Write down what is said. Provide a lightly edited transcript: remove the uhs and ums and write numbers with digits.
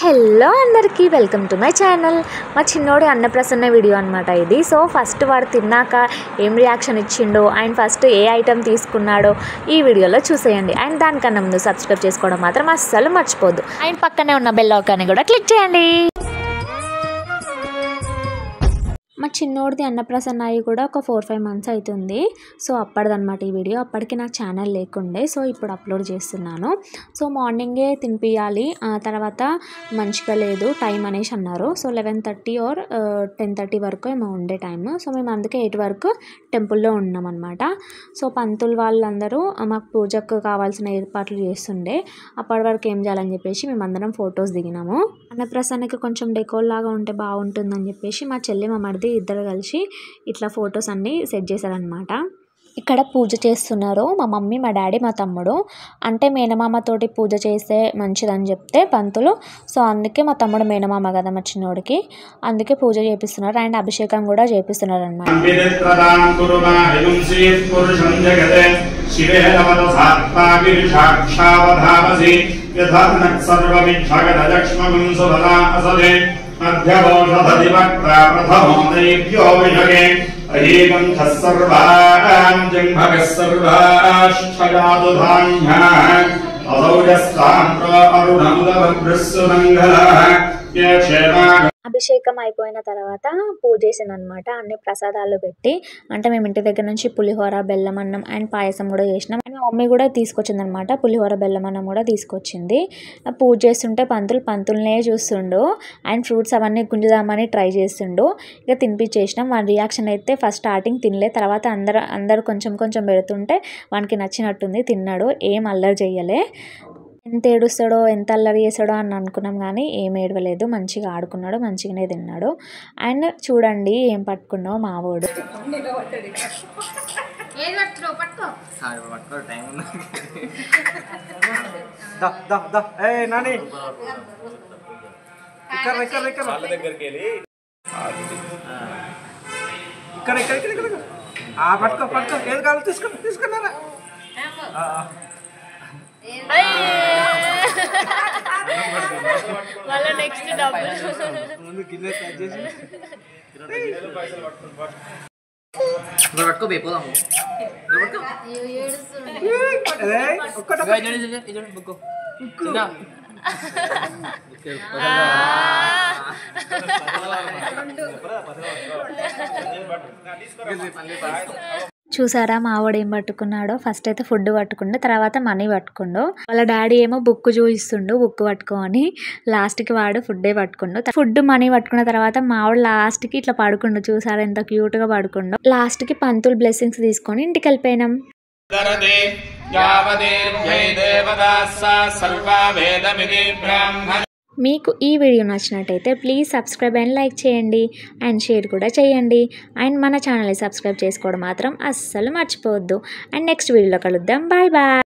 Hello అందరికీ welcome to my channel. మా చిన్నోడి అన్నప్రసన్న video అనమాట ఇది. సో ఫస్ట్ వాడు తిన్నాక ఏం రియాక్షన్ ఇచ్చిండో అండ్ ఫస్ట్ ఏ ఐటెం తీసుకున్నాడో ఈ వీడియోలో చూసేయండి. అండ్ దానికన్నా ముందు సబ్స్క్రైబ్ చేసుకోవడం మాత్రం అస్సలు మర్చిపోద్దు. అండ్ పక్కనే ఉన్న బెల్ ఐకాన్ని కూడా క్లిక్ చేయండి. మా చిన్నోడిది అన్నప్రసన్న అయ్యి కూడా ఒక 4-5 మంత్స్ అవుతుంది. సో అప్పటిదన్నమాట ఈ వీడియో. అప్పటికి నాకు ఛానల్ లేకుండే, సో ఇప్పుడు అప్లోడ్ చేస్తున్నాను. సో మార్నింగే తినిపించాలి, తర్వాత మంచిగా లేదు టైం అనేసి అన్నారు. సో 11:30 ఆర్ 10:30 వరకు ఏమో ఉండే టైం. సో మేము అందుకే 8 వరకు టెంపుల్లో ఉన్నాం అనమాట. సో పంతులు వాళ్ళందరూ మాకు పూజకు కావాల్సిన ఏర్పాట్లు చేస్తుండే. అప్పటి వరకు ఏం చేయాలని చెప్పేసి మేమందరం ఫొటోస్ దిగినాము. అన్నప్రసన్నకి కొంచెం డెకోర్ లాగా ఉంటే బాగుంటుందని చెప్పేసి మా చెల్లి మా మరిది ఇద్దరు కలిసి ఇట్లా ఫొటోస్ అన్నీ సెట్ చేశారనమాట. ఇక్కడ పూజ చేస్తున్నారు మా మమ్మీ, మా డాడీ, మా తమ్ముడు. అంటే మేనమామతోటి పూజ చేస్తే మంచిదని చెప్తే పంతులు. సో అందుకే మా తమ్ముడు మేనమామ కదా మా చిన్నోడికి, అందుకే పూజ చేపిస్తున్నారు. అండ్ అభిషేకం కూడా చేపిస్తున్నారు అనమాట. అభిషేకం అయిపోయిన తర్వాత పూజ చేసాను అనమాట. అన్ని ప్రసాదాలు పెట్టి, అంటే మేము ఇంటి దగ్గర నుంచి పులిహోర, బెల్లం అన్నం అండ్ పాయసం కూడా చేసినాం. అండ్ మా మమ్మీ కూడా తీసుకొచ్చింది అనమాట, పులిహోర బెల్లం అన్నం కూడా తీసుకొచ్చింది. పూజ చేస్తుంటే పంతులనే చూస్తుండు అండ్ ఫ్రూట్స్ అవన్నీ గుంజుదామని ట్రై చేస్తుండు. ఇక తినిపించేసినాం. వాడి రియాక్షన్ అయితే ఫస్ట్ స్టార్టింగ్ తినలే, తర్వాత అందరు కొంచెం కొంచెం పెడుతుంటే వానికి నచ్చినట్టుంది, తిన్నాడు. ఏం అల్లరి చెయ్యలే. ఎంత ఏడుస్తాడో ఎంత అల్లరి చేస్తాడో అని అనుకున్నాం, కానీ ఏం ఏడవలేదు, మంచిగా ఆడుకున్నాడు, మంచిగానే తిన్నాడు. అండ్ చూడండి ఏం పట్టుకున్నావు మావోడు. తీసుకున్నారా మళ్ళీ నెక్స్ట్ డబ్బులు చూసారా మావాడు ఏం పట్టుకున్నాడో. ఫస్ట్ అయితే ఫుడ్ పట్టుకుండు, తర్వాత మనీ పట్టుకుండు. వాళ్ళ డాడీ ఏమో బుక్ చూపిస్తుండు, బుక్ పట్టుకోని. లాస్ట్కి వాడు ఫుడ్డే పట్టుకుండు. ఫుడ్ మనీ పట్టుకున్న తర్వాత మావాడు లాస్ట్కి ఇట్లా పడుకుండు. చూసారా ఎంత క్యూట్గా పడుకుండు. లాస్ట్కి పంతులు బ్లెస్సింగ్స్ తీసుకొని ఇంటికి వెళ్ళిపోయినాం. మీకు ఈ వీడియో నచ్చినట్టయితే ప్లీజ్ సబ్స్క్రైబ్ అండ్ లైక్ చేయండి అండ్ షేర్ కూడా చేయండి. అండ్ మన ఛానల్ని సబ్స్క్రైబ్ చేసుకోవడం మాత్రం అస్సలు మర్చిపోవద్దు. అండ్ నెక్స్ట్ వీడియోలో కలుద్దాం. Bye bye.